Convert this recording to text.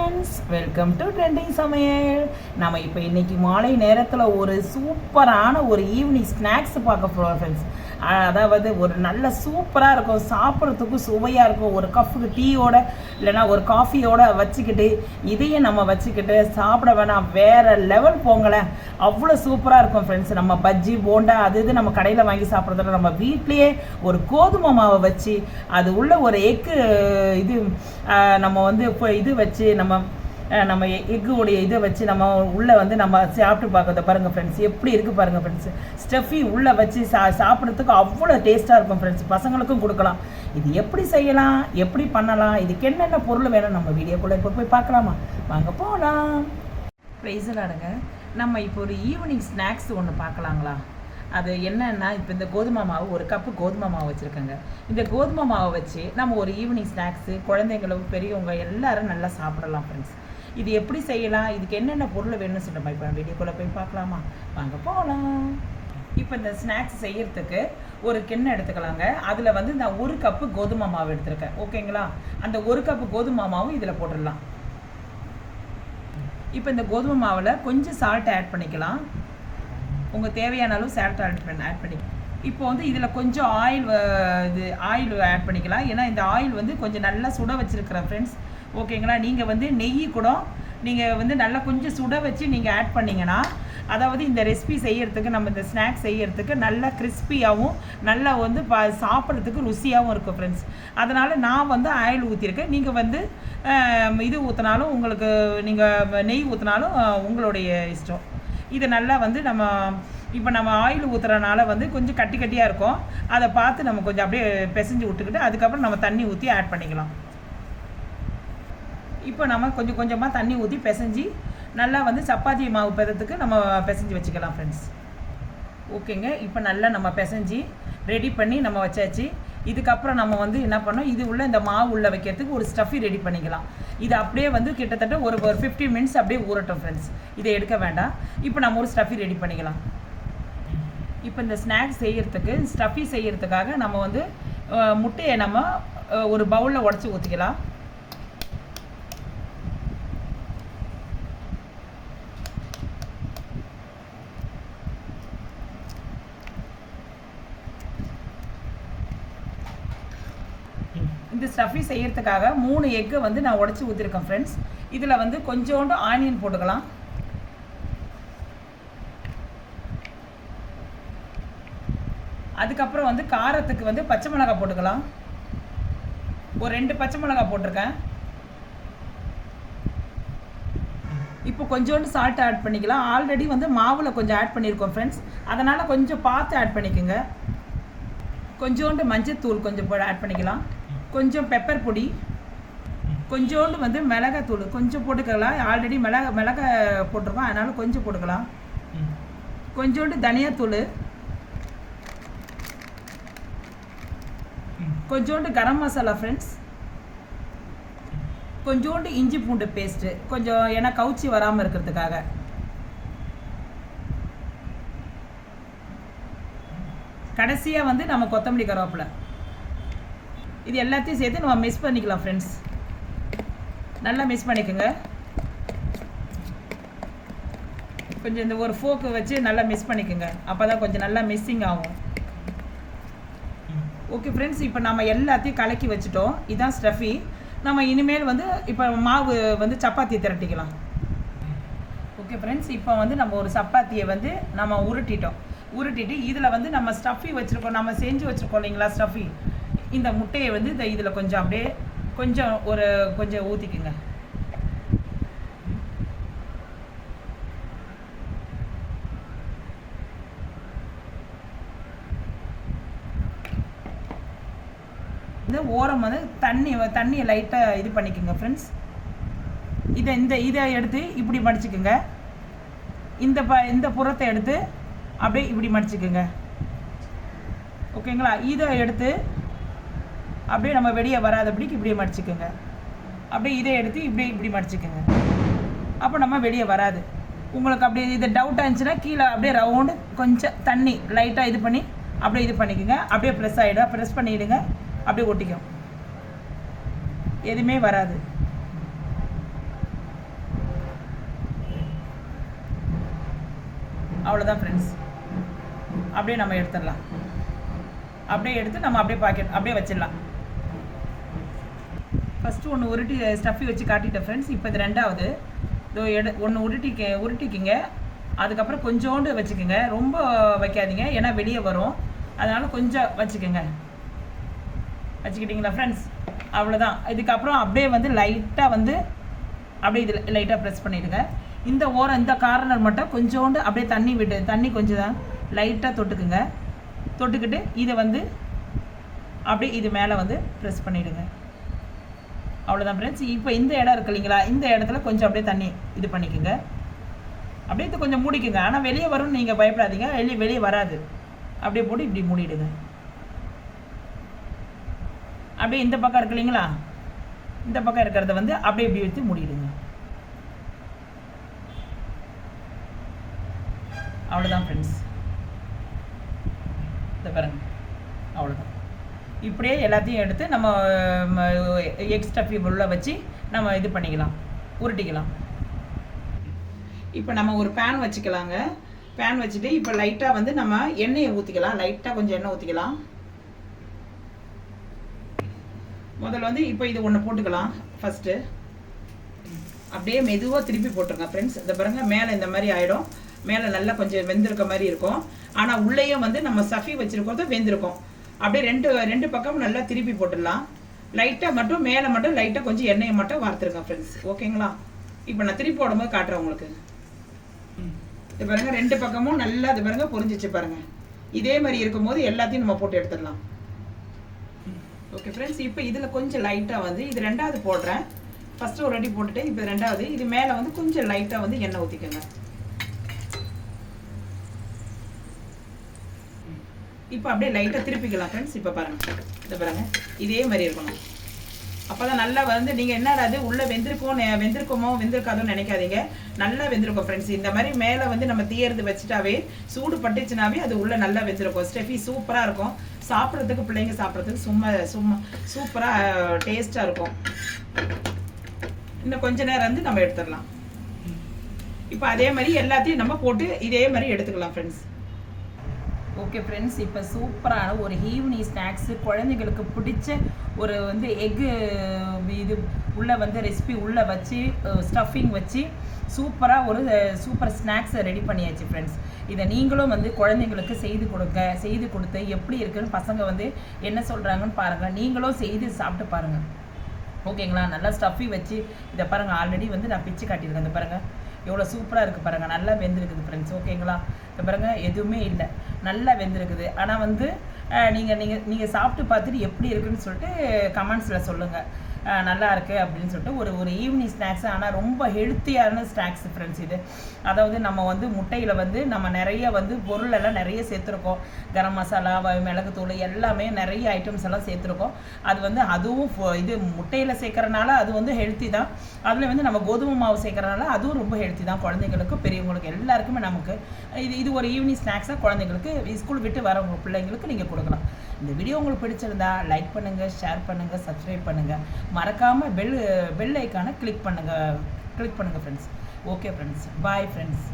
Friends, welcome to trending சமையல். நம்ம இப்போ இன்னைக்கு மாலை நேரத்தில் ஒரு சூப்பரான ஒரு ஈவினிங் ஸ்நாக்ஸ் பார்க்க போகிறோம் ஃப்ரெண்ட்ஸ். அதாவது ஒரு நல்ல சூப்பராக இருக்கும், சாப்பிட்றதுக்கும் சுவையாக இருக்கும். ஒரு கப்புக்கு டீயோட இல்லைனா ஒரு காஃபியோட வச்சுக்கிட்டு இதையும் நம்ம வச்சுக்கிட்டு சாப்பிட வேணாம், வேறு லெவல் போங்களேன், அவ்வளோ சூப்பராக இருக்கும் ஃப்ரெண்ட்ஸ். நம்ம பஜ்ஜி போண்டா அது இது நம்ம கடையில் வாங்கி சாப்பிட்றதுல நம்ம வீட்லேயே ஒரு கோதுமை மாவை வச்சு அது உள்ள ஒரு எக்கு இது நம்ம வந்து இப்போ இது வச்சு நம்ம எக்குடைய இதை வச்சு நம்ம உள்ளே வந்து நம்ம சாப்பிட்டு பார்க்கறத பாருங்கள் ஃப்ரெண்ட்ஸ், எப்படி இருக்குது பாருங்கள் ஃப்ரெண்ட்ஸ். ஸ்டஃபி உள்ளே வச்சு சாப்பிட்றதுக்கு அவ்வளோ டேஸ்ட்டாக இருக்கும் ஃப்ரெண்ட்ஸ். பசங்களுக்கும் கொடுக்கலாம். இது எப்படி செய்யலாம், எப்படி பண்ணலாம், இதுக்கு என்னென்ன பொருள் வேணும் நம்ம வீடியோக்குள்ளே இப்போ போய் பார்க்கலாமா? வாங்க போகலாம். ப்ரைஸலாடுங்க. நம்ம இப்போ ஒரு ஈவினிங் ஸ்நாக்ஸ் ஒன்று பார்க்கலாங்களா? அது என்னன்னா, இப்போ இந்த கோதுமை மாவு, ஒரு கப்பு கோதுமை மாவு வச்சுருக்கேங்க. இந்த கோதுமை மாவை வச்சு நம்ம ஒரு ஈவினிங் ஸ்நாக்ஸு குழந்தைங்களும் பெரியவங்க எல்லோரும் நல்லா சாப்பிடலாம் ஃப்ரெண்ட்ஸ். இது எப்படி செய்யலாம், இதுக்கு என்னென்ன பொருள் வேணும்னு சொல்லிட்டு இப்போ வீடியோக்குள்ளே போய் பார்க்கலாமா? வாங்க போகலாம். இப்போ இந்த ஸ்நாக்ஸ் செய்யறதுக்கு ஒரு கிண்ணம் எடுத்துக்கலாங்க. அதில் வந்து நான் ஒரு கப்பு கோதுமை மாவு எடுத்துருக்கேன், ஓகேங்களா? அந்த ஒரு கப்பு கோதுமை மாவும் இதில் போட்டுடலாம். இப்போ இந்த கோதுமை மாவில் கொஞ்சம் சால்ட் ஆட் பண்ணிக்கலாம். உங்கள் தேவையான அளவு சால்ட் ஆட் பண்ணி இப்போ வந்து இதில் கொஞ்சம் ஆயில் ஆட் பண்ணிக்கலாம். ஏன்னா இந்த ஆயில் வந்து கொஞ்சம் நல்லா சுட வச்சுருக்கிறேன் ஃப்ரெண்ட்ஸ், ஓகேங்களா? நீங்கள் வந்து நெய் கூட நீங்கள் வந்து நல்லா கொஞ்சம் சுட வச்சு நீங்கள் ஆட் பண்ணிங்கன்னா, அதாவது இந்த ரெசிபி செய்யறதுக்கு, நம்ம இந்த ஸ்நாக்ஸ் செய்யறதுக்கு நல்லா கிறிஸ்பியாகவும் நல்லா வந்து சாப்பிட்றதுக்கு ருசியாகவும் இருக்கும் ஃப்ரெண்ட்ஸ். அதனால் நான் வந்து ஆயில் ஊற்றிருக்கேன். நீங்கள் வந்து இது ஊற்றினாலும் உங்களுக்கு, நீங்கள் நெய் ஊற்றினாலும் உங்களுடைய இஷ்டம். இது நல்லா வந்து இப்போ நம்ம ஆயில் ஊற்றுறனால வந்து கொஞ்சம் கட்டி கட்டியாக இருக்கும். அதை பார்த்து நம்ம கொஞ்சம் அப்படியே பிசைஞ்சு விட்டுக்கிட்டு அதுக்கப்புறம் நம்ம தண்ணி ஊற்றி ஆட் பண்ணிக்கலாம். இப்போ நம்ம கொஞ்சம் கொஞ்சமாக தண்ணி ஊற்றி பிசைஞ்சு நல்லா வந்து சப்பாத்தி மாவு பதத்துக்கு நம்ம பிசைஞ்சு வச்சுக்கலாம் ஃப்ரெண்ட்ஸ், ஓகேங்க. இப்போ நல்லா நம்ம பிசைஞ்சு ரெடி பண்ணி நம்ம வச்சாச்சு. இதுக்கப்புறம் நம்ம வந்து என்ன பண்ணோம், இது உள்ள இந்த மாவு உள்ள வைக்கிறதுக்கு ஒரு ஸ்டஃபி ரெடி பண்ணிக்கலாம். இது அப்படியே வந்து கிட்டத்தட்ட ஒரு 15 மினிட்ஸ் அப்படியே ஊறட்டும் ஃப்ரெண்ட்ஸ், இதை எடுக்க வேண்டாம். இப்போ நம்ம ஒரு ஸ்டஃபி ரெடி பண்ணிக்கலாம். இப்போ இந்த ஸ்நாக்ஸ் செய்யறதுக்கு, ஸ்டஃபி செய்யறதுக்காக நம்ம வந்து முட்டையை நம்ம ஒரு பவுலில் உடச்சி ஊற்றிக்கலாம். இந்த ஸ்டஃபி செய்யறதுக்காக 3 எக்கை வந்து நான் உடச்சி ஊற்றிருக்கேன் ஃப்ரெண்ட்ஸ். இதில் வந்து கொஞ்சோண்டு ஆனியன் போட்டுக்கலாம். அதுக்கப்புறம் வந்து காரத்துக்கு வந்து பச்சை மிளகாய் போட்டுக்கலாம். ஒரு 2 பச்சை மிளகாய் போட்டிருக்கேன். இப்போ கொஞ்சோண்டு சால்ட் ஆட் பண்ணிக்கலாம். ஆல்ரெடி வந்து மாவில் கொஞ்சம் ஆட் பண்ணியிருக்கோம் ஃப்ரெண்ட்ஸ், அதனால் கொஞ்சம் பார்த்து ஆட் பண்ணிக்கோங்க. கொஞ்சோண்டு மஞ்சத்தூள் கொஞ்சம் ஆட் பண்ணிக்கலாம். கொஞ்சம் பெப்பர் பொடி, கொஞ்சோண்டு வந்து மிளகாத்தூள் கொஞ்சம் போட்டுக்கலாம். ஆல்ரெடி மிளகாய் போட்டிருக்கோம், அதனால் கொஞ்சம் போட்டுக்கலாம். கொஞ்சோண்டு தனியாத்தூள், கொஞ்சோண்டு கரம் மசாலா ஃப்ரெண்ட்ஸ், கொஞ்சோண்டு இஞ்சி பூண்டு பேஸ்ட்டு கொஞ்சம், ஏன்னா கவுச்சி வராமல் இருக்கிறதுக்காக. கடைசியாக வந்து நம்ம கொத்தமல்லி கருவேப்பிலை, இது எல்லாத்தையும் சேர்த்து நம்ம மிக்ஸ் பண்ணிக்கலாம் ஃப்ரெண்ட்ஸ். நல்லா மிக்ஸ் பண்ணிக்கோங்க. கொஞ்சம் இந்த ஒரு ஃபோக்கு வச்சு நல்லா மிக்ஸ் பண்ணிக்கோங்க, அப்போ தான் கொஞ்சம் நல்லா மிக்ஸிங் ஆகும். ஓகே ஃப்ரெண்ட்ஸ், இப்போ நம்ம எல்லாத்தையும் கலக்கி வச்சுட்டோம். இதுதான் ஸ்டஃபி. நம்ம இனிமேல் வந்து இப்போ மாவு வந்து சப்பாத்தி திரட்டிக்கலாம். ஓகே ஃப்ரெண்ட்ஸ், இப்போ வந்து நம்ம ஒரு சப்பாத்தியை வந்து நம்ம உருட்டிட்டு இதில் வந்து நம்ம ஸ்டஃபி வச்சுருக்கோம், நம்ம செஞ்சு வச்சுருக்கோம் இல்லைங்களா ஸ்டஃபி, இந்த முட்டையை வந்து இதில் கொஞ்சம் அப்படியே கொஞ்சம் ஊற்றிக்குங்க. இந்த ஓரம் வந்து தண்ணியை லைட்டாக இது பண்ணிக்கோங்க ஃப்ரெண்ட்ஸ். இதை எடுத்து இப்படி மடிச்சுக்குங்க. இந்த புறத்தை எடுத்து அப்படியே இப்படி மடிச்சுக்குங்க, ஓகேங்களா? இதை எடுத்து அப்படியே நம்ம வெளியே வராதபடிக்கு இப்படியே மடிச்சுக்கோங்க. அப்படியே இதை எடுத்து இப்படி மடிச்சுக்கோங்க, அப்போ நம்ம வெளியே வராது. உங்களுக்கு அப்படியே இது டவுட்டாக இருந்துச்சுன்னா கீழே அப்படியே ரவுண்டு கொஞ்சம் தண்ணி லைட்டாக இது பண்ணி அப்படியே இது பண்ணிக்கோங்க. அப்படியே ப்ரெஸ் பண்ணிவிடுங்க, அப்படியே ஒட்டிக்கும், எதுவுமே வராது. அவ்வளோதான் ஃப்ரெண்ட்ஸ். அப்படியே நம்ம எடுத்துடலாம். அப்படியே எடுத்து நம்ம அப்படியே பாக்கெட் அப்படியே வச்சிடலாம். ஃபஸ்ட்டு ஒன்று உருட்டி ஸ்டஃபி வச்சு காட்டிட்டேன் ஃப்ரெண்ட்ஸ். இப்போ இது ரெண்டாவது. இதோ ஒன்று உருட்டிக்கிங்க. அதுக்கப்புறம் கொஞ்சோண்டு வச்சுக்கோங்க, ரொம்ப வைக்காதீங்க, ஏன்னா வெளியே வரும். அதனால் கொஞ்சம் வச்சுக்கோங்க. வச்சுக்கிட்டிங்களா ஃப்ரெண்ட்ஸ்? அவ்வளோதான். இதுக்கப்புறம் அப்படியே வந்து லைட்டாக வந்து அப்படியே இதில் லைட்டாக ப்ரெஸ் பண்ணிவிடுங்க. இந்த ஓரம் இந்த கார்னர் மட்டும் கொஞ்சோண்டு அப்படியே தண்ணி கொஞ்சம் தான் லைட்டாக தொட்டுக்குங்க. தொட்டுக்கிட்டு இதை வந்து அப்படியே இது மேலே வந்து ப்ரெஸ் பண்ணிவிடுங்க. அவ்வளோதான் ஃப்ரெண்ட்ஸ். இப்போ இந்த இடம் இருக்கு இல்லைங்களா, இந்த இடத்துல கொஞ்சம் அப்படியே தண்ணி இது பண்ணிக்கோங்க. அப்படியே இது கொஞ்சம் மூடிக்குங்க. ஆனால் வெளியே வரும்னு நீங்கள் பயப்படாதீங்க, வெளியே வராது. அப்படியே போட்டு இப்படி மூடிடுங்க. அப்படியே இந்த பக்கம் இருக்கு இல்லைங்களா, இந்த பக்கம் இருக்கிறத வந்து அப்படியே இப்படி எடுத்து மூடிடுங்க. அவ்வளோதான் ஃப்ரெண்ட்ஸ். இதை பாருங்க, அவ்வளோதான். இப்படியே எல்லாத்தையும் எடுத்து நம்ம எக்ஸ்ட்ரா உள்ள வச்சு நம்ம இது பண்ணிக்கலாம், உருட்டிக்கலாம். இப்போ நம்ம ஒரு பேன் வச்சுக்கலாங்க. பேன் வச்சுட்டு இப்போ லைட்டாக வந்து நம்ம எண்ணெயை ஊற்றிக்கலாம். லைட்டாக கொஞ்சம் எண்ணெய் ஊற்றிக்கலாம். முதல்ல வந்து இப்போ இது ஒன்று போட்டுக்கலாம். ஃபஸ்ட்டு அப்படியே மெதுவாக திருப்பி போட்டுருங்க ஃப்ரெண்ட்ஸ். இதை பாருங்க, மேலே இந்த மாதிரி ஆகிடும். மேலே நல்லா கொஞ்சம் வெந்திருக்க மாதிரி இருக்கும். ஆனால் உள்ளேயும் வந்து நம்ம ஸ்டஃபி வச்சுருக்கோம் வெந்திருக்கும். அப்படியே ரெண்டு பக்கமும் நல்லா திருப்பி போட்டுடலாம். லைட்டாக மட்டும் மேலே மட்டும் லைட்டாக கொஞ்சம் எண்ணெயை மட்டும் வார்த்துருங்க ஃப்ரெண்ட்ஸ். ஓகேங்களா? இப்போ நான் திருப்பி போடும்போது காட்டுறேன் உங்களுக்கு. இது பாருங்க, ரெண்டு பக்கமும் நல்லா இது பாருங்க பொரிஞ்சிச்சு பாருங்க. இதே மாதிரி இருக்கும்போது எல்லாத்தையும் நம்ம போட்டு எடுத்துடலாம். ஓகே ஃப்ரெண்ட்ஸ், இப்போ இதில் கொஞ்சம் லைட்டாக வந்து இது ரெண்டாவது போடுறேன். ஃபஸ்ட்டு ஒரு ரெடி போட்டுட்டு இப்போ ரெண்டாவது இது மேலே வந்து கொஞ்சம் லைட்டாக வந்து எண்ணெய் ஊற்றிக்கோங்க. இப்போ அப்படியே லைட்டாக திருப்பிக்கலாம் ஃப்ரெண்ட்ஸ். இப்போ பாருங்கள், இதை பாருங்கள், இதே மாதிரி இருக்கணும். அப்போ தான் நல்லா வந்து நீங்கள் என்னடா அது உள்ளே வெந்திருக்காதோன்னு நினைக்காதீங்க. நல்லா வெந்திருக்கும் ஃப்ரெண்ட்ஸ். இந்த மாதிரி மேலே வந்து நம்ம தீயறது வச்சுட்டாவே, சூடு பட்டுச்சுனாவே அது உள்ளே நல்லா வெந்திருக்கும். ஸ்டெஃபி சூப்பராக இருக்கும். சாப்பிட்றதுக்கு, பிள்ளைங்க சாப்பிட்றதுக்கு சும்மா சூப்பராக டேஸ்ட்டாக இருக்கும். இன்னும் கொஞ்ச நேரம் வந்து நம்ம எடுத்துடலாம். இப்போ அதே மாதிரி எல்லாத்தையும் நம்ம போட்டு இதே மாதிரி எடுத்துக்கலாம் ஃப்ரெண்ட்ஸ். ஓகே ஃப்ரெண்ட்ஸ், இப்போ சூப்பரான ஒரு ஈவினிங் ஸ்நாக்ஸு, குழந்தைங்களுக்கு பிடிச்ச ஒரு வந்து எக்கு இது உள்ளே வந்து ரெசிபி உள்ளே வச்சு ஸ்டஃபிங் வச்சு சூப்பராக ஒரு சூப்பர் ஸ்நாக்ஸை ரெடி பண்ணியாச்சு ஃப்ரெண்ட்ஸ். இதை நீங்களும் வந்து குழந்தைங்களுக்கு செய்து கொடுத்து எப்படி இருக்குன்னு பசங்க வந்து என்ன சொல்கிறாங்கன்னு பாருங்கள். நீங்களும் செய்து சாப்பிட்டு பாருங்கள். ஓகேங்களா? நல்லா ஸ்டஃபி வச்சு இதை பாருங்கள். ஆல்ரெடி வந்து நான் பிச்சு காட்டியிருக்கேன். இந்த பாருங்கள் எவ்வளோ சூப்பராக இருக்குது பாருங்கள். நல்லா வெந்திருக்குது ஃப்ரெண்ட்ஸ். ஓகேங்களா? இப்போ பாருங்கள், எதுவுமே இல்லை, நல்லா வெந்திருக்குது. ஆனால் வந்து நீங்கள் சாப்பிட்டு பார்த்துட்டு எப்படி இருக்குன்னு சொல்லிட்டு கமெண்ட்ஸில் சொல்லுங்கள். நல்லா இருக்குது அப்படின்னு சொல்லிட்டு ஒரு ஈவினிங் ஸ்நாக்ஸ். ஆனால் ரொம்ப ஹெல்த்தியான ஸ்நாக்ஸ் ஃப்ரெண்ட்ஸ் இது. அதாவது நம்ம வந்து முட்டையில் வந்து நம்ம நிறைய வந்து பொருளெல்லாம் நிறைய சேர்த்துருக்கோம். கரம் மசாலா, மிளகுத்தூள் எல்லாமே நிறைய ஐட்டம்ஸ் எல்லாம் சேர்த்துருக்கோம். அது வந்து அதுவும் இது முட்டையில் சேர்க்குறனால அது வந்து ஹெல்த்தி தான். அதில் வந்து நம்ம கோதுமை மாவு சேர்க்குறனால அதுவும் ரொம்ப ஹெல்த்தி தான். குழந்தைங்களுக்கு, பெரியவங்களுக்கு எல்லாருக்குமே நமக்கு இது ஒரு ஈவினிங் ஸ்நாக்ஸாக குழந்தைங்களுக்கு ஸ்கூல் விட்டு வரவங்க பிள்ளைங்களுக்கு நீங்கள் கொடுக்கலாம். இந்த வீடியோ உங்களுக்கு பிடிச்சிருந்தா லைக் பண்ணுங்கள், ஷேர் பண்ணுங்கள், சப்ஸ்கிரைப் பண்ணுங்கள். மறக்காமல் பெல் ஐக்கானை கிளிக் பண்ணுங்கள் friends. Okay friends, bye friends.